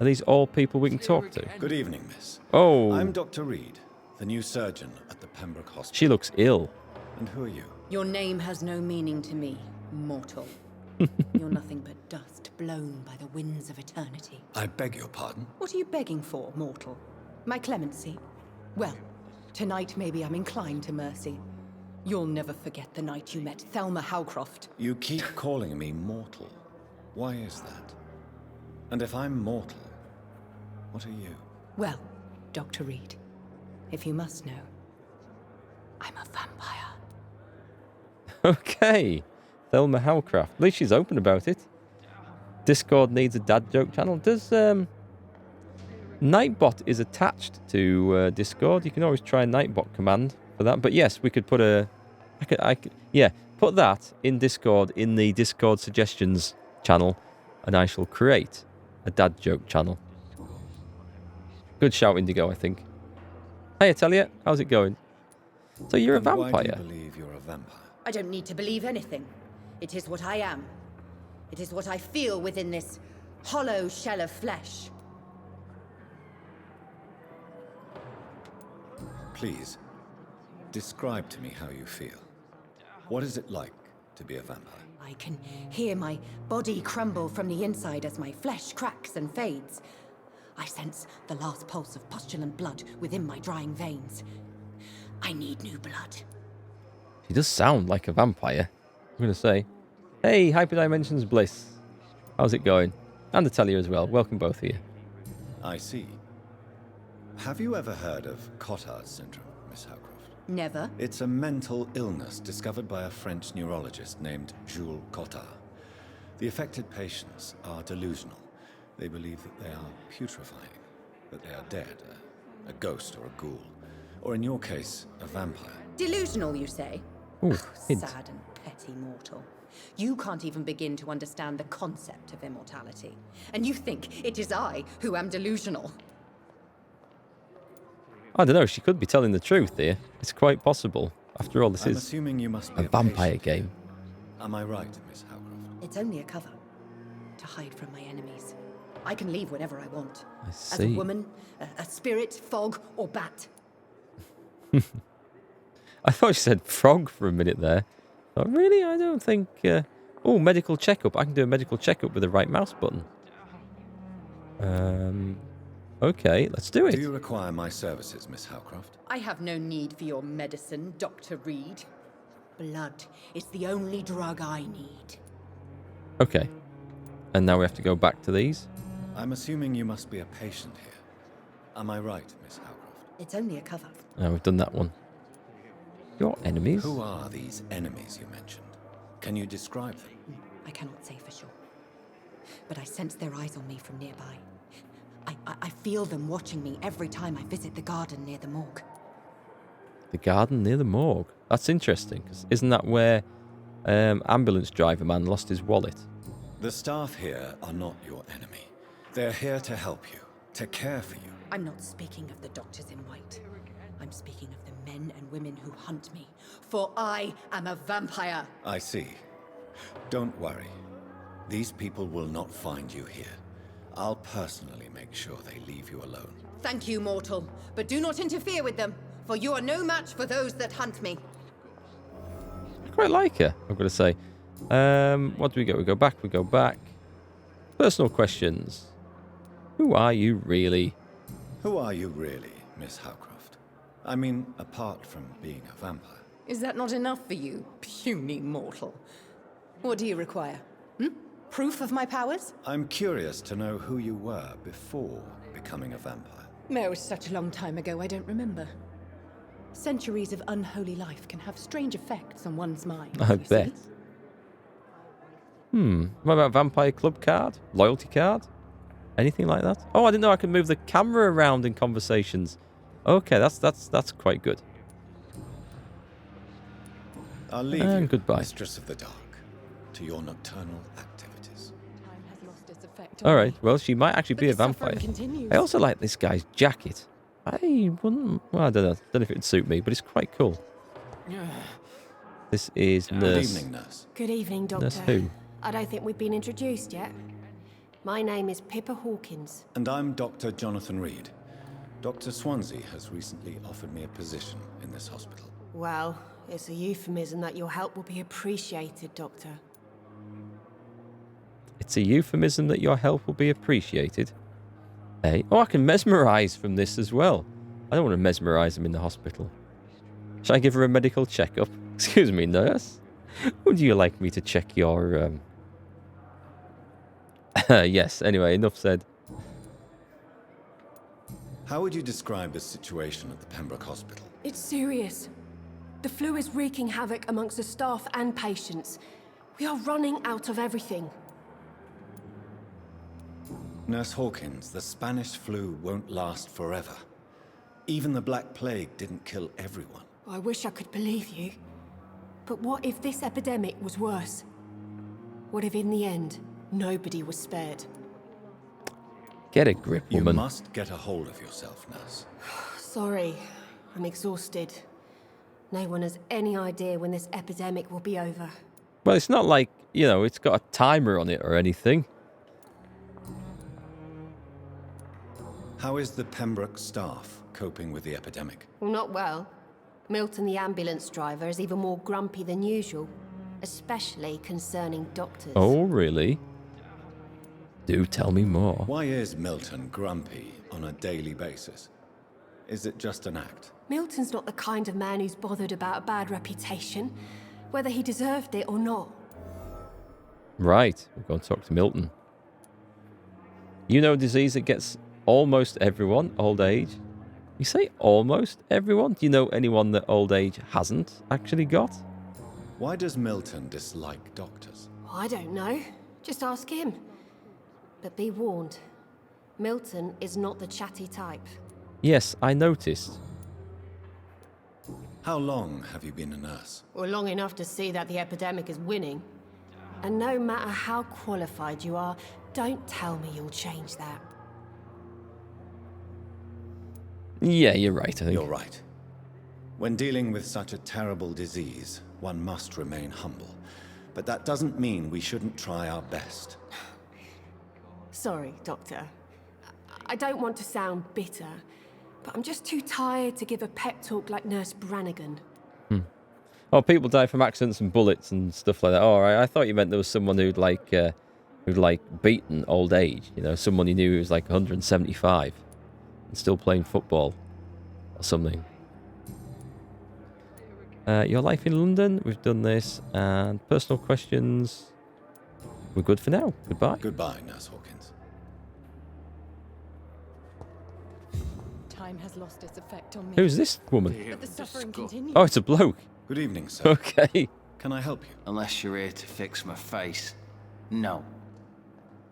Are these all people we can talk to? Good evening, miss. Oh, I'm Dr. Reid, the new surgeon at the Pembroke Hospital. she looks ill. And who are you? Your name has no meaning to me, mortal. You're nothing but dust blown by the winds of eternity. I beg your pardon? What are you begging for, mortal? My clemency? Well, tonight maybe I'm inclined to mercy. You'll never forget the night you met Thelma Howcroft. You keep calling me mortal. Why is that? And if I'm mortal, what are you? Well, Dr. Reid, if you must know, I'm a vampire. Okay. Thelma Howcroft. At least she's open about it. Discord needs a dad joke channel. Does Nightbot is attached to Discord. You can always try Nightbot command for that. But yes, we could put put that in Discord in the Discord suggestions channel, and I shall create a dad joke channel. Good shout, Indigo, I think. Hey, Atelier, how's it going? So you're a vampire? Why do you believe you're a vampire? I don't need to believe anything. It is what I am. It is what I feel within this hollow shell of flesh. Please, describe to me how you feel. What is it like to be a vampire? I can hear my body crumble from the inside as my flesh cracks and fades. I sense the last pulse of postulant blood within my drying veins. I need new blood. She does sound like a vampire, I'm going to say. Hey, Hyperdimensions Bliss. How's it going? And Atelier as well. Welcome both of you. I see. Have you ever heard of Cotard's syndrome, Miss Howcroft? Never. It's a mental illness discovered by a French neurologist named Jules Cotard. The affected patients are delusional. They believe that they are putrefying, that they are dead, a ghost or a ghoul, or in your case, a vampire. Delusional, you say? Ooh, hint. Sad and petty mortal. You can't even begin to understand the concept of immortality. And you think it is I who am delusional. I don't know, she could be telling the truth here. It's quite possible. After all, this I'm is assuming you must be a vampire patient. game. Am I right, Miss Howcroft? It's only a cover. To hide from my enemies. I can leave whenever I want. I As a see. woman, a spirit, fog, or bat. I thought she said frog for a minute there. But really, I don't think... Oh, medical checkup. I can do a medical checkup with the right mouse button. Okay, let's do it. Do you require my services, Miss Howcroft? I have no need for your medicine, Dr. Reid. Blood is the only drug I need. Okay. And now we have to go back to these. I'm assuming you must be a patient here. Am I right, Miss Howcroft? It's only a cover. Oh, we've done that one. Your enemies? Who are these enemies you mentioned? Can you describe them? I cannot say for sure. But I sense their eyes on me from nearby. I feel them watching me every time I visit the garden near the morgue. The garden near the morgue. That's interesting, because isn't that where ambulance driver man lost his wallet? The staff here are not your enemy. They're here to help you, to care for you. I'm not speaking of the doctors in white. I'm speaking of the men and women who hunt me. For I am a vampire. I see. Don't worry. These people will not find you here. I'll personally make sure they leave you alone. Thank you, mortal. But do not interfere with them, for you are no match for those that hunt me. I quite like her, I've got to say. What do we go? We go back. Personal questions. Who are you really? Who are you really, Miss Howcroft? I mean, apart from being a vampire. Is that not enough for you, puny mortal? What do you require? Proof of my powers? I'm curious to know who you were before becoming a vampire. It was such a long time ago, I don't remember. Centuries of unholy life can have strange effects on one's mind. I you bet. see. What about vampire club card? Loyalty card? Anything like that? Oh, I didn't know I could move the camera around in conversations. Okay, that's quite good. I'll leave And you, goodbye. Mistress of the Dark, to your nocturnal activities. Time has lost its effect on All right, me. well, she might actually But be a the suffering vampire. continues. I also like this guy's jacket. I wouldn't... Well, I don't know. Don't know if it would suit me, but it's quite cool. This is Good Nurse... evening, nurse. Good evening, Doctor. Nurse who? I don't think we've been introduced yet. My name is Pippa Hawkins. And I'm Dr. Jonathan Reid. Dr. Swansea has recently offered me a position in this hospital. Well, it's a euphemism that your help will be appreciated, Doctor. It's a euphemism that your help will be appreciated. Hey, oh, I can mesmerise from this as well. I don't want to mesmerise him in the hospital. Shall I give her a medical checkup? Excuse me, nurse. Would you like me to check your, Yes, anyway, enough said. How would you describe the situation at the Pembroke Hospital? It's serious. The flu is wreaking havoc amongst the staff and patients. We are running out of everything. Nurse Hawkins, the Spanish flu won't last forever. Even the Black Plague didn't kill everyone. I wish I could believe you. But what if this epidemic was worse? What if in the end, nobody was spared? Get a grip, You woman. must get a hold of yourself, nurse. Sorry, I'm exhausted. No one has any idea when this epidemic will be over. Well, it's not like, you know, it's got a timer on it or anything. How is the Pembroke staff coping with the epidemic? Well, not well. Milton, the ambulance driver, is even more grumpy than usual, especially concerning doctors. Oh, really? Do tell me more. Why is Milton grumpy on a daily basis? Is it just an act? Milton's not the kind of man who's bothered about a bad reputation, whether he deserved it or not. Right, we're going to talk to Milton. You know a disease that gets almost everyone, old age? You say almost everyone? Do you know anyone that old age hasn't actually got? Why does Milton dislike doctors? I don't know. Just ask him. But be warned, Milton is not the chatty type. Yes, I noticed. How long have you been a nurse? Or long enough to see that the epidemic is winning. And no matter how qualified you are, don't tell me you'll change that. Yeah, you're right, I think. You're right. When dealing with such a terrible disease, one must remain humble. But that doesn't mean we shouldn't try our best. Sorry, Doctor. I don't want to sound bitter, but I'm just too tired to give a pep talk like Nurse Brannigan. Oh, people die from accidents and bullets and stuff like that. Oh, right. I thought you meant there was someone who'd beaten old age. You know, someone you knew who was like 175 and still playing football or something. Your life in London, we've done this, and personal questions. We're good for now. Goodbye. Goodbye, Nurse Hawkins. Time has lost its effect on me. Who's this woman? But the suffering continues. Oh, it's a bloke. Good evening, sir. Okay. Can I help you? Unless you're here to fix my face. No.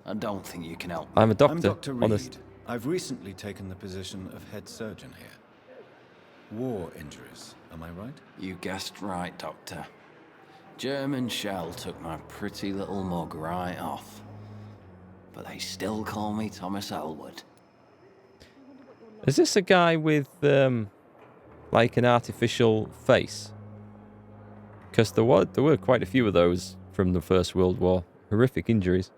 I don't think you can help me. I'm a doctor. I'm Dr. Reid. Honest. I've recently taken the position of head surgeon here. War injuries, am I right? You guessed right, Doctor. German shell took my pretty little mug right off. But they still call me Thomas Elwood. Is this a guy with, like an artificial face? Because there were quite a few of those from the First World War. Horrific injuries.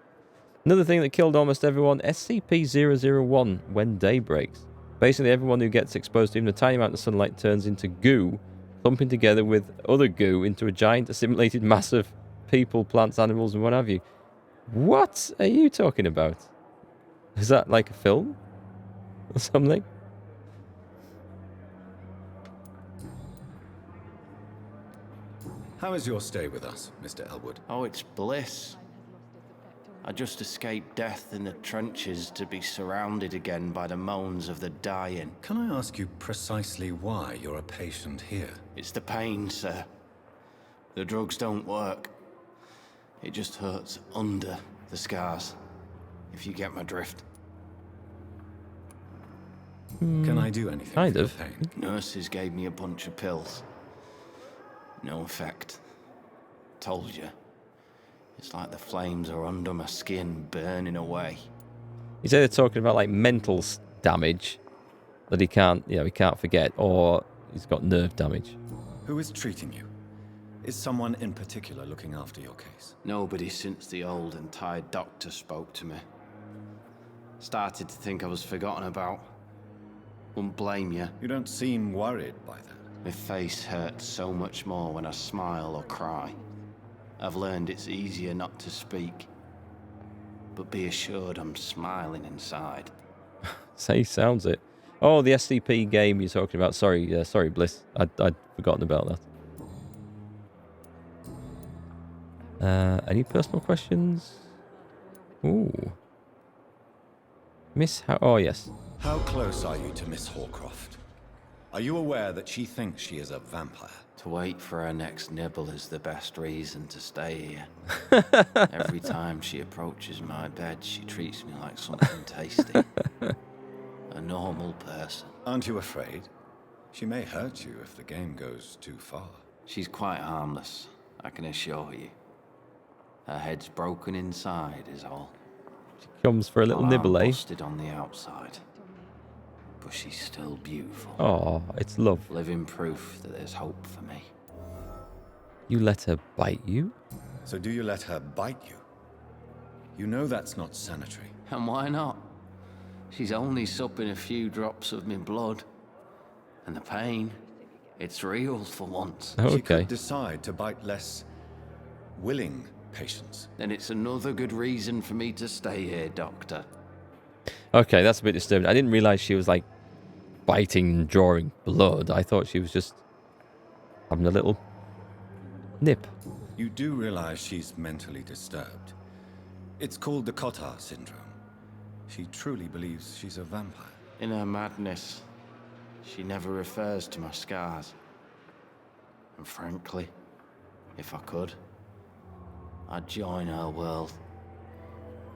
Another thing that killed almost everyone, SCP-001, when day breaks. Basically, everyone who gets exposed to even a tiny amount of sunlight turns into goo, clumping together with other goo into a giant assimilated mass of people, plants, animals, and what have you. What are you talking about? Is that like a film? Or something? How is your stay with us, Mr. Elwood? Oh, it's bliss. I just escaped death in the trenches to be surrounded again by the moans of the dying. Can I ask you precisely why you're a patient here? It's the pain, sir. The drugs don't work. It just hurts under the scars, if you get my drift. Can I do anything Kind for your of. pain? Nurses gave me a bunch of pills. No effect. Told you. It's like the flames are under my skin, burning away. He's either talking about like mental damage that he can't forget, or he's got nerve damage. Who is treating you? Is someone in particular looking after your case? Nobody since the old and tired doctor spoke to me. Started to think I was forgotten about. Wouldn't blame you. You don't seem worried by that. My face hurts so much more when I smile or cry. I've learned it's easier not to speak. But be assured I'm smiling inside. Sounds it. Oh, the SCP game you're talking about. Sorry, sorry, Bliss. I'd forgotten about that. Any personal questions? Ooh. Oh, yes. How close are you to Miss Horcroft? Are you aware that she thinks she is a vampire? To wait for her next nibble is the best reason to stay here. Every time she approaches my bed, she treats me like something tasty. A normal person. Aren't you afraid? She may hurt you if the game goes too far. She's quite harmless, I can assure you. Her head's broken inside is all. Comes for a little Well, nibble, I'm eh? busted on the outside. But she's still beautiful. Oh, it's love. Living proof that there's hope for me. You let her bite you? So do you let her bite you? You know that's not sanitary. And why not? She's only supping a few drops of my blood. And the pain, it's real for once. Oh, She okay. could decide to bite less willing patients. Then it's another good reason for me to stay here, Doctor. Okay, that's a bit disturbing. I didn't realize she was like biting and drawing blood. I thought she was just having a little nip. You do realize she's mentally disturbed. It's called the Cotard syndrome. She truly believes she's a vampire. In her madness, she never refers to my scars. And frankly, if I could, I'd join her world.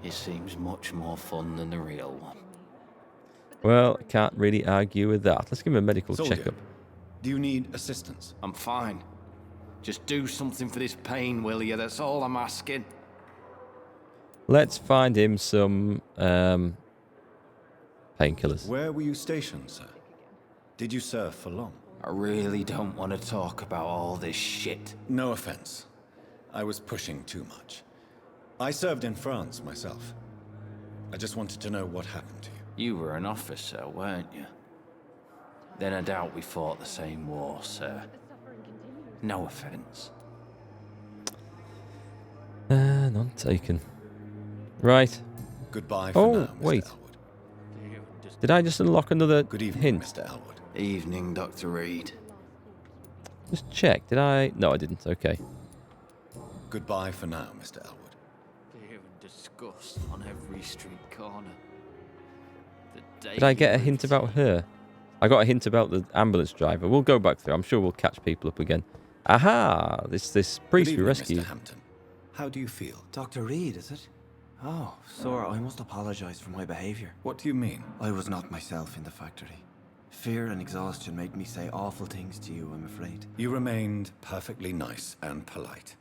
It seems much more fun than the real one. Well, can't really argue with that. Let's give him a medical Soldier, checkup. do you need assistance? I'm fine. Just do something for this pain, will you? That's all I'm asking. Let's find him some painkillers. Where were you stationed, sir? Did you serve for long? I really don't want to talk about all this shit. No offense. I was pushing too much. I served in France myself. I just wanted to know what happened to you. You were an officer, weren't you? Then I doubt we fought the same war, sir. No offense. None taken. Right. Goodbye for Oh, now, Mr. wait. Elwood. Did I just unlock another Good evening, hint? Mr. Elwood. Evening, Dr. Reid. Just check. Did I? No, I didn't. Okay. Goodbye for now, Mr. Elwood. Fear and disgust on every street corner. Did I get a hint about her? I got a hint about the ambulance driver. We'll go back through. I'm sure we'll catch people up again. Aha! This priest Good we evening, rescued. Mr. Hampton. How do you feel? Dr. Reid, is it? Oh, sir, I must apologize for my behavior. What do you mean? I was not myself in the factory. Fear and exhaustion made me say awful things to you, I'm afraid. You remained perfectly nice and polite.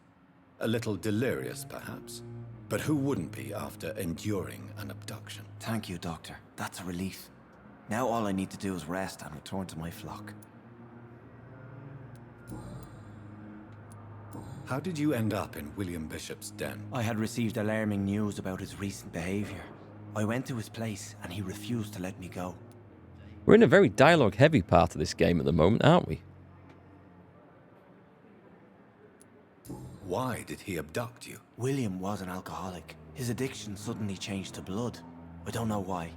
A little delirious, perhaps. But who wouldn't be after enduring an abduction? Thank you, Doctor. That's a relief. Now all I need to do is rest and return to my flock. How did you end up in William Bishop's den? I had received alarming news about his recent behavior. I went to his place and he refused to let me go. We're in a very dialogue-heavy part of this game at the moment, aren't we? Why did he abduct you? William was an alcoholic. His addiction suddenly changed to blood. I don't know why.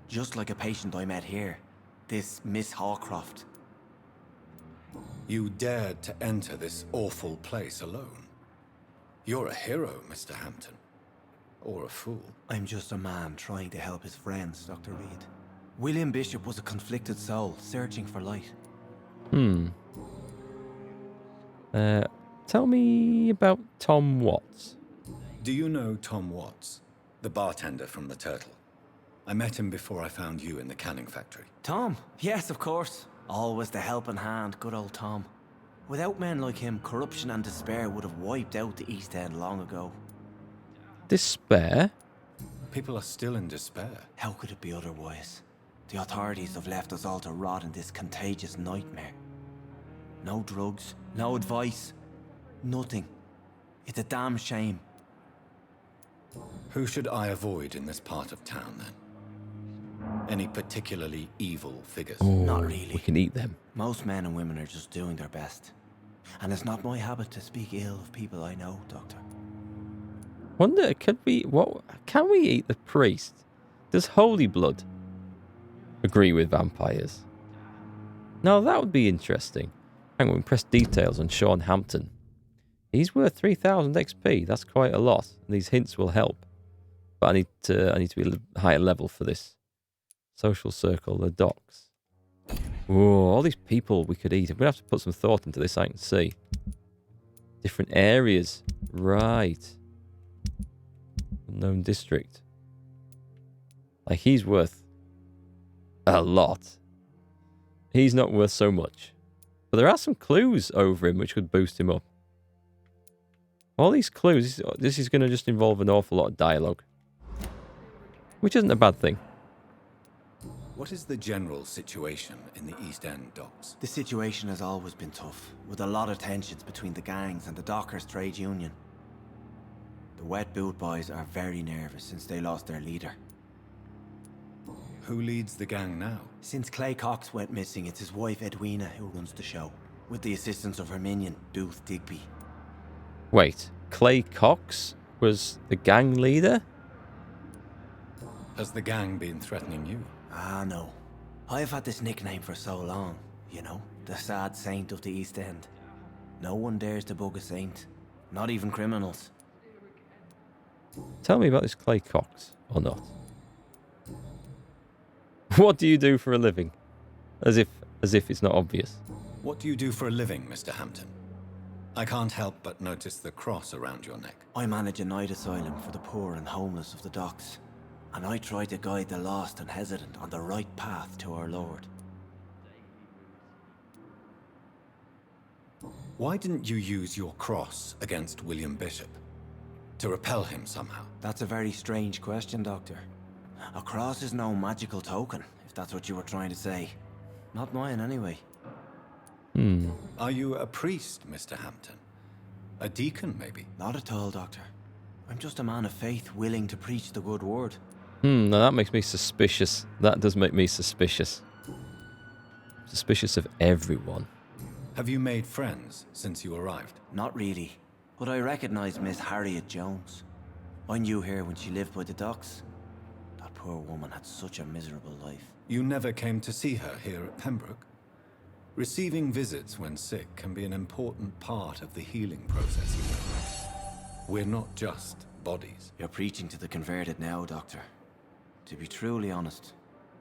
Just like a patient I met here. This Miss Horcroft. You dared to enter this awful place alone. You're a hero, Mr. Hampton. Or a fool. I'm just a man trying to help his friends, Dr. Reid. William Bishop was a conflicted soul, searching for light. Tell me about Tom Watts. Do you know Tom Watts? The bartender from the Turtle. I met him before I found you in the canning factory. Tom? Yes, of course. Always the helping hand, good old Tom. Without men like him, corruption and despair would have wiped out the East End long ago. Despair? People are still in despair. How could it be otherwise? The authorities have left us all to rot in this contagious nightmare. No drugs, no advice, nothing. It's a damn shame. Who should I avoid in this part of town, then? Any particularly evil figures? Not We really. can eat them. Most men and women are just doing their best. And it's not my habit to speak ill of people I know, Doctor. Wonder, can we eat the priest? Does holy blood agree with vampires? Now that would be interesting. Hang on, press details on Sean Hampton. He's worth 3,000 XP. That's quite a lot. And these hints will help. But I need to be a higher level for this. Social circle, the docks. Oh, all these people we could eat. I'm gonna have to put some thought into this. I can see different areas. Right. Unknown district. Like, he's worth a lot. He's not worth so much. But there are some clues over him which would boost him up. All these clues, this is going to just involve an awful lot of dialogue. Which isn't a bad thing. What is the general situation in the East End docks? The situation has always been tough, with a lot of tensions between the gangs and the Dockers' trade union. The Wet Boot Boys are very nervous since they lost their leader. Who leads the gang now? Since Clay Cox went missing, it's his wife Edwina who runs the show, with the assistance of her minion, Booth Digby. Wait, Clay Cox was the gang leader? Has the gang been threatening you? Ah, no. I've had this nickname for so long, you know, the sad saint of the East End. No one dares to bug a saint, not even criminals. Tell me about this Clay Cox, or not. What do you do for a living? As if it's not obvious. What do you do for a living, Mr. Hampton? I can't help but notice the cross around your neck. I manage a night asylum for the poor and homeless of the docks, and I try to guide the lost and hesitant on the right path to our Lord. Why didn't you use your cross against William Bishop? To repel him somehow? That's a very strange question, Doctor. A cross is no magical token, if that's what you were trying to say. Not mine, anyway. Are you a priest, Mr. Hampton? A deacon, maybe? Not at all, Doctor. I'm just a man of faith willing to preach the good word. Now that makes me suspicious. That does make me suspicious. Suspicious of everyone. Have you made friends since you arrived? Not really, but I recognize Miss Harriet Jones. I knew her when she lived by the docks. That poor woman had such a miserable life. You never came to see her here at Pembroke? Receiving visits when sick can be an important part of the healing process. We're not just bodies. You're preaching to the converted now, Doctor. To be truly honest,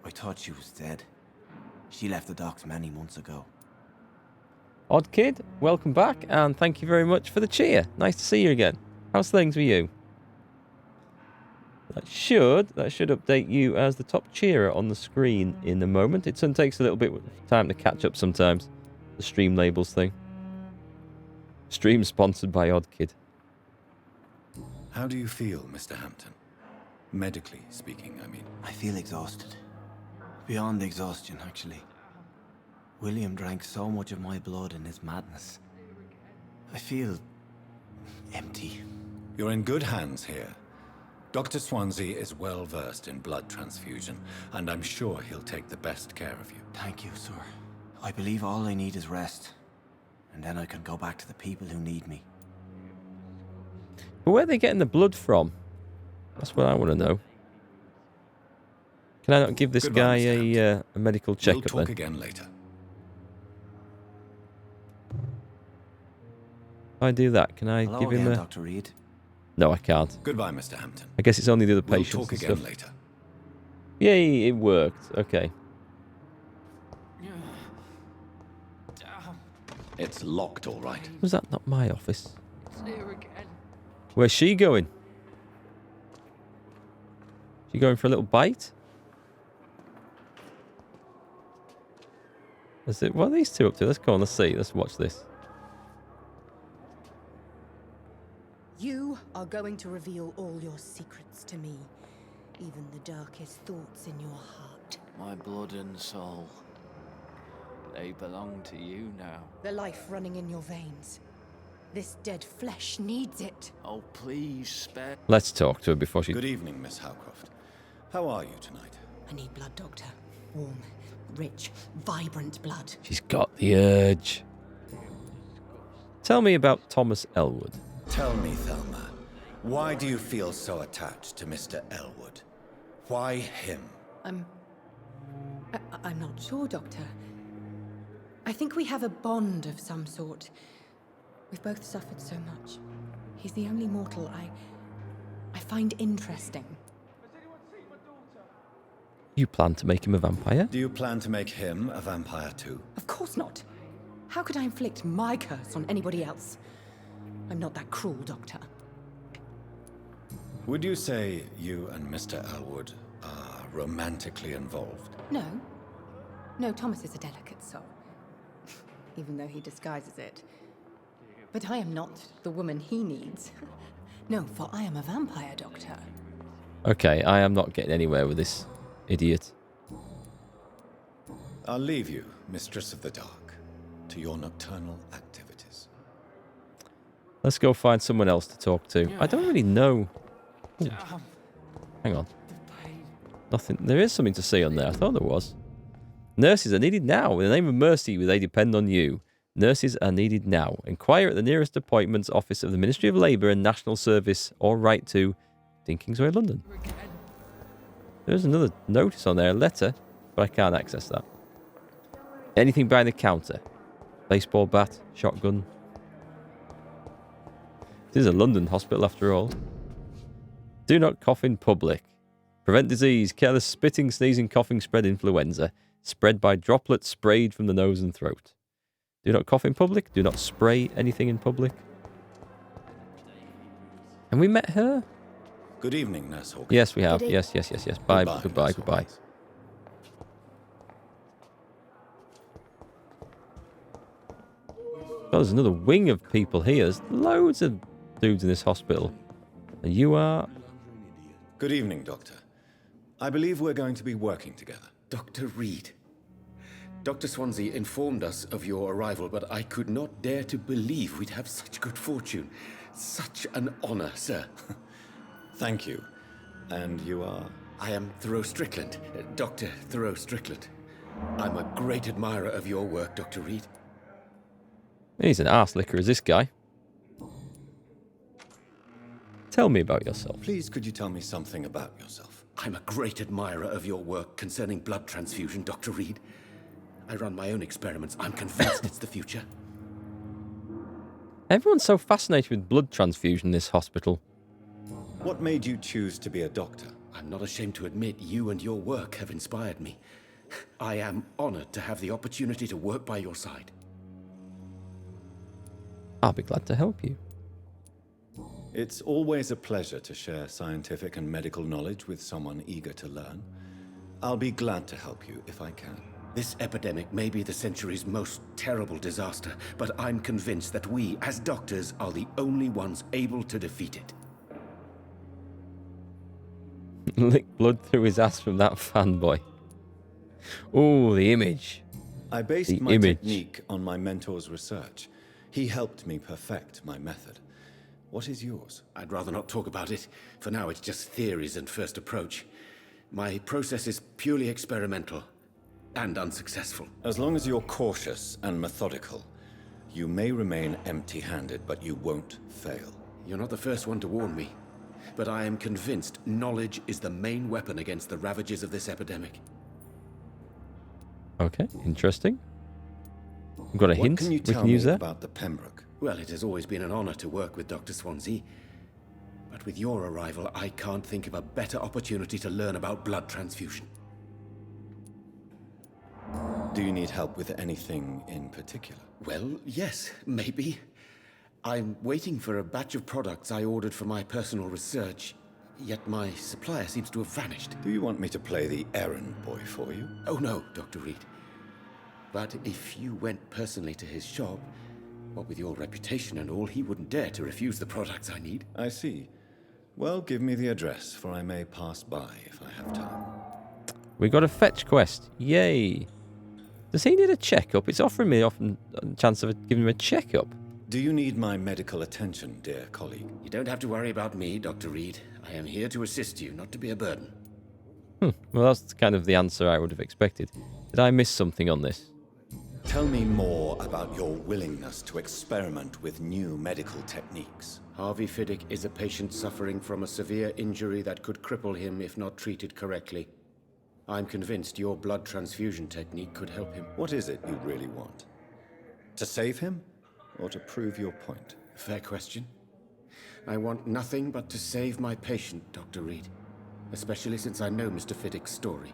I thought she was dead. She left the docks many months ago. Odd Kid, welcome back, and thank you very much for the cheer. Nice to see you again. How's things with you? That should update you as the top cheerer on the screen in a moment. It takes a little bit of time to catch up sometimes. The stream labels thing. Stream sponsored by Odd Kid. How do you feel, Mr. Hampton? Medically speaking, I mean. I feel exhausted. Beyond exhaustion, actually. William drank so much of my blood in his madness. I feel empty. You're in good hands here. Dr. Swansea is well versed in blood transfusion, and I'm sure he'll take the best care of you. Thank you, sir. I believe all I need is rest. And then I can go back to the people who need me. But where are they getting the blood from? That's what I want to know. Can I not give this Goodbye, guy Mr. a medical We'll checkup talk then? again later. If I do that, can I Hello give him again, a... Dr. Reid. No, I can't. Goodbye, Mr. Hampton. I guess it's only the other We'll patients talk and again stuff. later. Yay, it worked. Okay. It's locked, all right. Was that not my office? Where's she going? She going for a little bite? Is it? What are these two up to? Let's go on. Let's see. Let's watch this. You are going to reveal all your secrets to me, even the darkest thoughts in your heart. My blood and soul. They belong to you now. The life running in your veins. This dead flesh needs it. Oh, please spare. Let's talk to her before she... Good evening, Miss Howcroft. How are you tonight? I need blood, Doctor. Warm, rich, vibrant blood. She's got the urge. Tell me about Thomas Elwood. Tell me, Thelma, why do you feel so attached to Mr. Elwood? Why him? I'm not sure, Doctor. I think we have a bond of some sort. We've both suffered so much. He's the only mortal I find interesting. You plan to make him a vampire? Do you plan to make him a vampire too? Of course not. How could I inflict my curse on anybody else? I'm not that cruel, Doctor. Would you say you and Mr. Elwood are romantically involved? No. No, Thomas is a delicate soul. Even though he disguises it. But I am not the woman he needs. No, for I am a vampire, Doctor. Okay, I am not getting anywhere with this idiot. I'll leave you, Mistress of the Dark, to your nocturnal activities. Let's go find someone else to talk to. I don't really know. Ooh. Hang on. Nothing. There is something to see on there. I thought there was. Nurses are needed now. In the name of mercy, they depend on you. Nurses are needed now. Inquire at the nearest appointments office of the Ministry of Labour and National Service or write to Kingsway, London. There's another notice on there, a letter, but I can't access that. Anything behind the counter? Baseball bat, shotgun. This is a London hospital after all. Do not cough in public. Prevent disease. Careless spitting, sneezing, coughing spread influenza. Spread by droplets sprayed from the nose and throat. Do not cough in public. Do not spray anything in public. And we met her? Good evening, Nurse Hawkins. Yes, we have. Yes. Bye. Goodbye. Nurse Hawkins. Oh, there's another wing of people here. There's loads of dudes in this hospital. And you are... Good evening, Doctor. I believe we're going to be working together. Dr. Reid. Dr. Swansea informed us of your arrival, but I could not dare to believe we'd have such good fortune. Such an honor, sir. Thank you. And you are? I am Thoreau Strickland, Dr. Thoreau Strickland. I'm a great admirer of your work, Dr. Reid. He's an arse licker, is this guy. Tell me about yourself. Please, could you tell me something about yourself? I'm a great admirer of your work concerning blood transfusion, Dr. Reid. I run my own experiments. I'm convinced it's the future. Everyone's so fascinated with blood transfusion in this hospital. What made you choose to be a doctor? I'm not ashamed to admit you and your work have inspired me. I am honored to have the opportunity to work by your side. I'll be glad to help you. It's always a pleasure to share scientific and medical knowledge with someone eager to learn. I'll be glad to help you if I can. This epidemic may be the century's most terrible disaster, but I'm convinced that we, as doctors, are the only ones able to defeat it. Lick blood through his ass from that fanboy. Oh, the image. I based my technique on my mentor's research. He helped me perfect my method. What is yours? I'd rather not talk about it. For now, it's just theories and first approach. My process is purely experimental and unsuccessful. As long as you're cautious and methodical, you may remain empty-handed, but you won't fail. You're not the first one to warn me, but I am convinced knowledge is the main weapon against the ravages of this epidemic. Okay, interesting. We've got a hint What can you we tell can use me there. about the Pembroke? Well, it has always been an honor to work with Dr. Swansea. But with your arrival, I can't think of a better opportunity to learn about blood transfusion. Do you need help with anything in particular? Well, yes, maybe. I'm waiting for a batch of products I ordered for my personal research, yet my supplier seems to have vanished. Do you want me to play the errand boy for you? Oh no, Dr. Reid. But if you went personally to his shop, what with your reputation and all, he wouldn't dare to refuse the products I need. I see. Well, give me the address, for I may pass by if I have time. We got a fetch quest. Yay. Does he need a checkup? It's offering me often a chance of giving him a checkup. Do you need my medical attention, dear colleague? You don't have to worry about me, Dr. Reid. I am here to assist you, not to be a burden. Well, that's kind of the answer I would have expected. Did I miss something on this? Tell me more about your willingness to experiment with new medical techniques. Harvey Fiddick is a patient suffering from a severe injury that could cripple him if not treated correctly. I'm convinced your blood transfusion technique could help him. What is it you really want? To save him, or to prove your point? Fair question. I want nothing but to save my patient, Dr. Reid. Especially since I know Mr. Fiddick's story.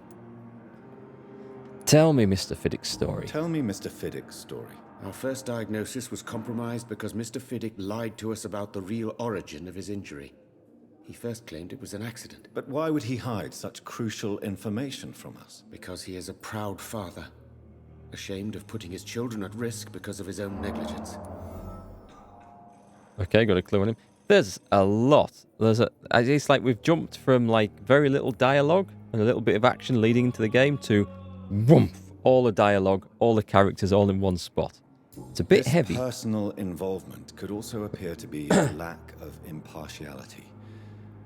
Tell me Mr. Fiddick's story. Tell me Mr. Fiddick's story. Our first diagnosis was compromised because Mr. Fiddick lied to us about the real origin of his injury. He first claimed it was an accident. But why would he hide such crucial information from us? Because he is a proud father, ashamed of putting his children at risk because of his own negligence. Okay, got a clue on him. There's a lot. It's like we've jumped from like very little dialogue and a little bit of action leading into the game to whoomph, all the dialogue, all the characters, all in one spot. It's a bit heavy. Personal involvement could also appear to be a lack of impartiality.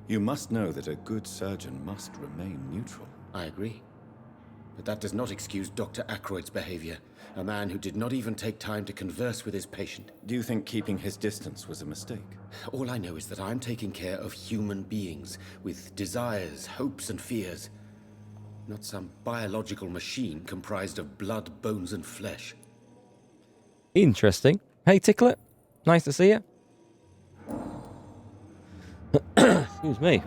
You must know that a good surgeon must remain neutral. I agree. But that does not excuse Dr. Ackroyd's behavior, a man who did not even take time to converse with his patient. Do you think keeping his distance was a mistake? All I know is that I'm taking care of human beings with desires, hopes, and fears. Not some biological machine comprised of blood, bones, and flesh. Interesting. Hey, Ticklet. Nice to see you. Excuse me.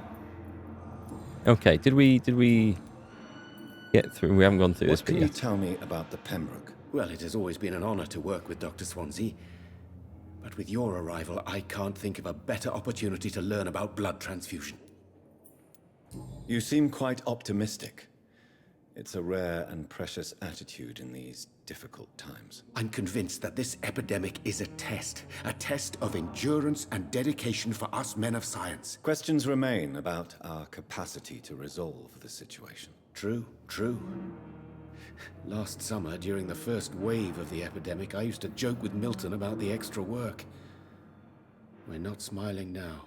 Okay, did we get through? We haven't gone through this bit yet. What can you tell me about the Pembroke? Well, it has always been an honor to work with Dr. Swansea. But with your arrival, I can't think of a better opportunity to learn about blood transfusion. You seem quite optimistic. It's a rare and precious attitude in these difficult times. I'm convinced that this epidemic is a test of endurance and dedication for us men of science. Questions remain about our capacity to resolve the situation. True. Last summer, during the first wave of the epidemic, I used to joke with Milton about the extra work. We're not smiling now.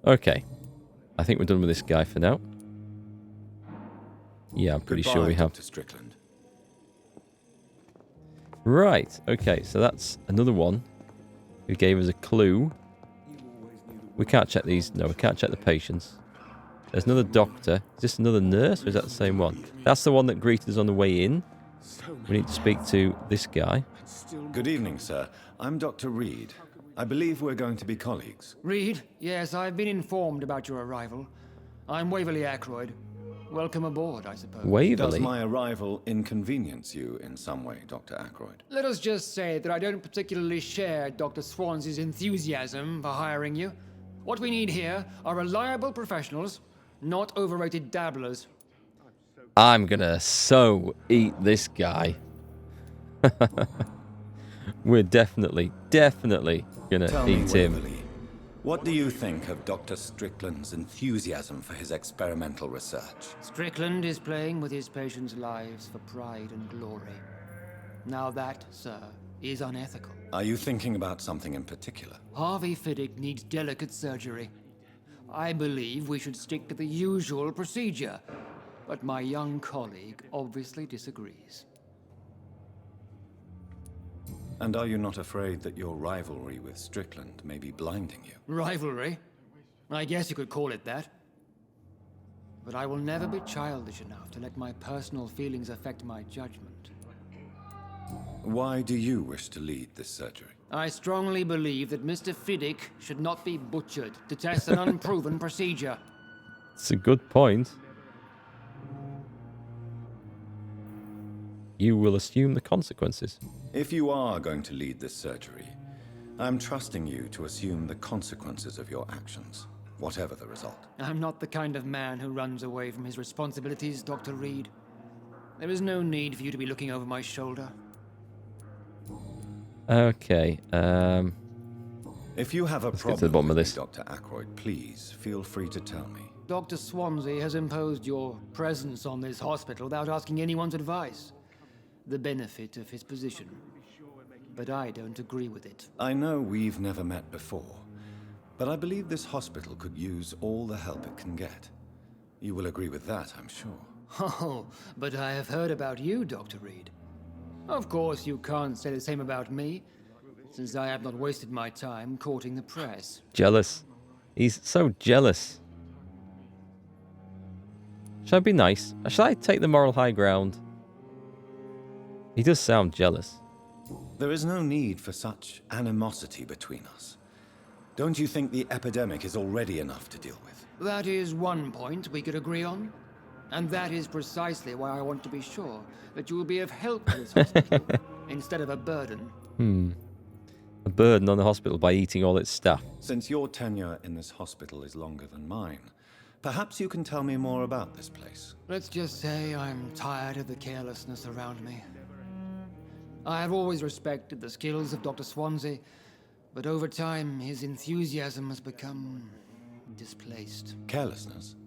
Okay. I think we're done with this guy for now. Yeah, I'm pretty sure we have. Dr. Strickland. Right. Okay, so that's another one who gave us a clue. We can't check these. No, we can't check the patients. There's another doctor. Is this another nurse, or is that the same one? That's the one that greeted us on the way in. We need to speak to this guy. Good evening, sir. I'm Dr. Reid. I believe we're going to be colleagues. Reid? Yes, I've been informed about your arrival. I'm Waverly Ackroyd. Welcome aboard, I suppose. Waverly? Does my arrival inconvenience you in some way, Dr. Ackroyd? Let us just say that I don't particularly share Dr. Swansea's enthusiasm for hiring you. What we need here are reliable professionals, not overrated dabblers. I'm gonna so eat this guy. We're definitely gonna Tell eat me, him. Waverly, what do you think of Dr. Strickland's enthusiasm for his experimental research? Strickland is playing with his patients' lives for pride and glory. Now that, sir, is unethical. Are you thinking about something in particular? Harvey Fiddick needs delicate surgery. I believe we should stick to the usual procedure, but my young colleague obviously disagrees. And are you not afraid that your rivalry with Strickland may be blinding you? Rivalry? I guess you could call it that. But I will never be childish enough to let my personal feelings affect my judgment. Why do you wish to lead this surgery? I strongly believe that Mr. Fiddick should not be butchered to test an unproven procedure. It's a good point. You will assume the consequences. If you are going to lead this surgery, I'm trusting you to assume the consequences of your actions, whatever the result. I'm not the kind of man who runs away from his responsibilities, Dr. Reid. There is no need for you to be looking over my shoulder. Okay. If you have a Let's get problem to the bottom of with this. me, Dr. Ackroyd, please feel free to tell me. Dr. Swansea has imposed your presence on this hospital without asking anyone's advice. The benefit of his position. But I don't agree with it. I know we've never met before, but I believe this hospital could use all the help it can get. You will agree with that, I'm sure. Oh, but I have heard about you, Dr. Reid. Of course, you can't say the same about me, since I have not wasted my time courting the press. Jealous. He's so jealous. Should I be nice? Should I take the moral high ground? He does sound jealous. There is no need for such animosity between us. Don't you think the epidemic is already enough to deal with? That is one point we could agree on. And that is precisely why I want to be sure that you will be of help to this hospital instead of a burden. A burden on the hospital by eating all its staff. Since your tenure in this hospital is longer than mine, perhaps you can tell me more about this place. Let's just say I'm tired of the carelessness around me. I have always respected the skills of Dr. Swansea, but over time his enthusiasm has become displaced. Carelessness?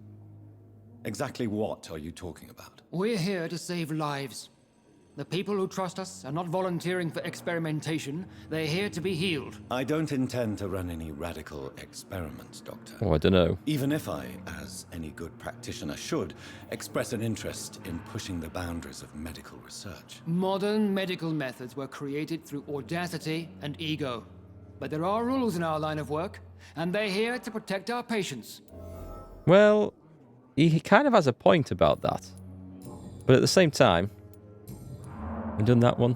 Exactly what are you talking about? We're here to save lives. The people who trust us are not volunteering for experimentation. They're here to be healed. I don't intend to run any radical experiments, Doctor. Oh, I don't know. Even if I, as any good practitioner should, express an interest in pushing the boundaries of medical research. Modern medical methods were created through audacity and ego. But there are rules in our line of work, and they're here to protect our patients. Well, he kind of has a point about that. But at the same time, we've done that one.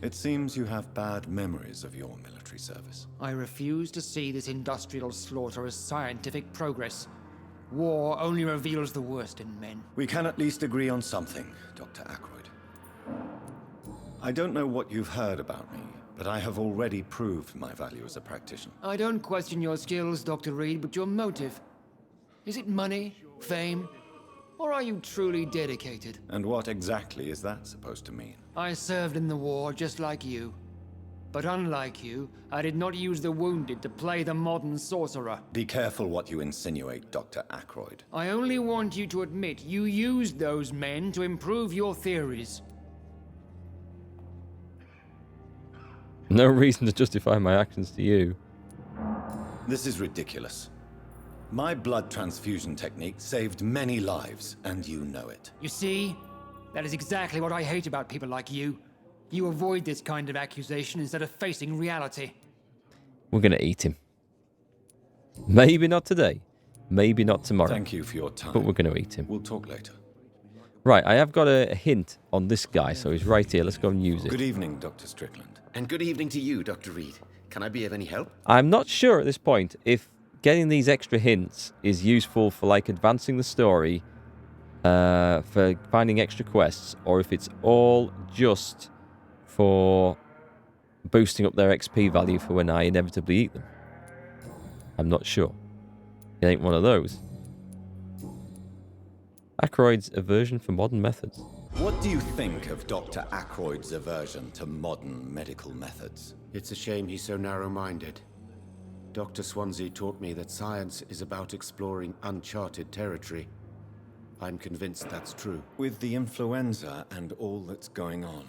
It seems you have bad memories of your military service. I refuse to see this industrial slaughter as scientific progress. War only reveals the worst in men. We can at least agree on something, Dr. Ackroyd. I don't know what you've heard about me, but I have already proved my value as a practitioner. I don't question your skills, Dr. Reid, but your motive. Is it money, fame, or are you truly dedicated? And what exactly is that supposed to mean? I served in the war just like you. But unlike you, I did not use the wounded to play the modern sorcerer. Be careful what you insinuate, Dr. Ackroyd. I only want you to admit you used those men to improve your theories. No reason to justify my actions to you. This is ridiculous. My blood transfusion technique saved many lives, and you know it. You see? That is exactly what I hate about people like you. You avoid this kind of accusation instead of facing reality. We're going to eat him. Maybe not today. Maybe not tomorrow. Thank you for your time. But we're going to eat him. We'll talk later. Right, I have got a hint on this guy, so he's right here. Let's go and use it. Good evening, Dr. Strickland. And good evening to you, Dr. Reid. Can I be of any help? I'm not sure at this point if getting these extra hints is useful for, like, advancing the story, for finding extra quests, or if it's all just for boosting up their XP value for when I inevitably eat them. I'm not sure. It ain't one of those. Ackroyd's aversion for modern methods. What do you think of Dr. Ackroyd's aversion to modern medical methods? It's a shame he's so narrow-minded. Dr. Swansea taught me that science is about exploring uncharted territory. I'm convinced that's true. With the influenza and all that's going on,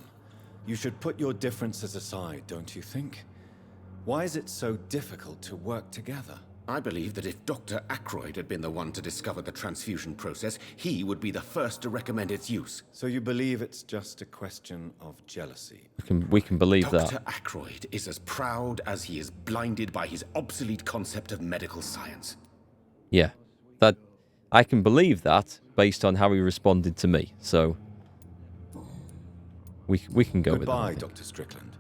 you should put your differences aside, don't you think? Why is it so difficult to work together? I believe that if Dr. Ackroyd had been the one to discover the transfusion process, he would be the first to recommend its use. So you believe it's just a question of jealousy? We can believe that. Dr. Ackroyd is as proud as he is blinded by his obsolete concept of medical science. Yeah, that I can believe that based on how he responded to me. So we can go with that. Goodbye, Dr. Strickland.